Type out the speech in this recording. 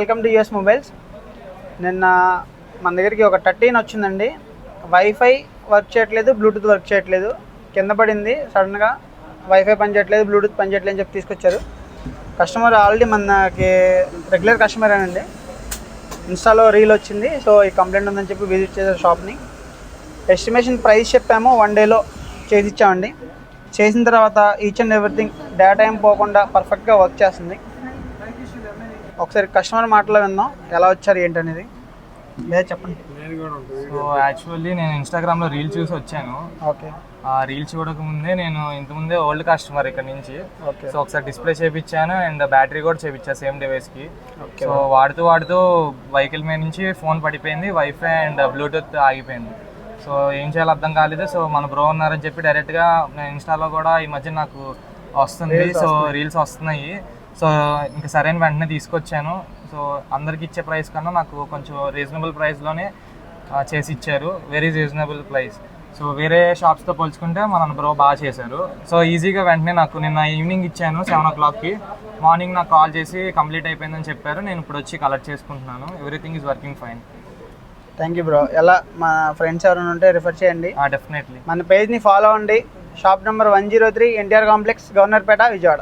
Welcome to US mobiles. నిన్న మన దగ్గరికి ఒక 13 వచ్చిందండి. వైఫై వర్క్ చేయట్లేదు, బ్లూటూత్ వర్క్ చేయట్లేదు. కింద పడింది సడన్గా. వైఫై పని చేయట్లేదు, బ్లూటూత్ పని చేయట్లేదు అని చెప్పి తీసుకొచ్చారు. కస్టమర్ ఆల్రెడీ మనకి రెగ్యులర్ కస్టమర్ అండి. ఇన్స్టాలో రీల్ వచ్చింది, సో ఈ కంప్లైంట్ ఉందని చెప్పి విజిట్ చేశారు షాప్ని. ఎస్టిమేషన్ ప్రైస్ చెప్పాము, 1 డేలో చేసి ఇచ్చామండి. చేసిన తర్వాత ఈచ్ అండ్ ఎవ్రీథింగ్ డేటా ఏం పోకుండా పర్ఫెక్ట్గా వర్క్ చేస్తుంది. ఒకసారి కస్టమర్ మాటలో విందాం, ఎలా వచ్చారు ఏంటనేది. లేదా చెప్పండి. సో యాక్చువల్లీ నేను ఇన్స్టాగ్రామ్లో రీల్ చూసి వచ్చాను. ఓకే. ఆ రీల్ చూడకముందే నేను ఇంతకుముందే ఓల్డ్ కస్టమర్ ఇక్కడ నుంచి. ఓకే. సో ఒకసారి డిస్ప్లే చేయించాను అండ్ బ్యాటరీ కూడా చేయించాను సేమ్ డివైస్కి. ఓకే. సో వాడుతూ వెహికల్ మీద నుంచి ఫోన్ పడిపోయింది, వైఫై అండ్ బ్లూటూత్ ఆగిపోయింది. సో ఏం చేయాలో అర్థం కాలేదు. సో మన బ్రో ఉన్నారని చెప్పి డైరెక్ట్గా నేను ఇన్స్టాలో కూడా ఈ మధ్య నాకు వస్తుంది, సో రీల్స్ వస్తున్నాయి. సో ఇంకా సరైన వెంటనే తీసుకొచ్చాను. సో అందరికి ఇచ్చే ప్రైస్ కన్నా నాకు కొంచెం రీజనబుల్ ప్రైస్లోనే చేసి ఇచ్చారు, వెరీ రీజనబుల్ ప్రైస్. సో వేరే షాప్స్తో పోల్చుకుంటే మన బ్రో బాగా చేశారు. సో ఈజీగా వెంటనే నాకు నిన్న ఈవినింగ్ ఇచ్చాను 7 o'clockకి. మార్నింగ్ నాకు కాల్ చేసి కంప్లీట్ అయిపోయిందని చెప్పారు. నేను ఇప్పుడు వచ్చి కలెక్ట్ చేసుకుంటున్నాను. Everything is working fine. Thank you bro. ఎలా మా ఫ్రెండ్స్ ఎవరైనా ఉంటే రిఫర్ చేయండి. డెఫినెట్లీ మన పేజ్ని ఫాలో అవ్వండి. Shop number 103 NTR complex, Governorpet, Vijayawada.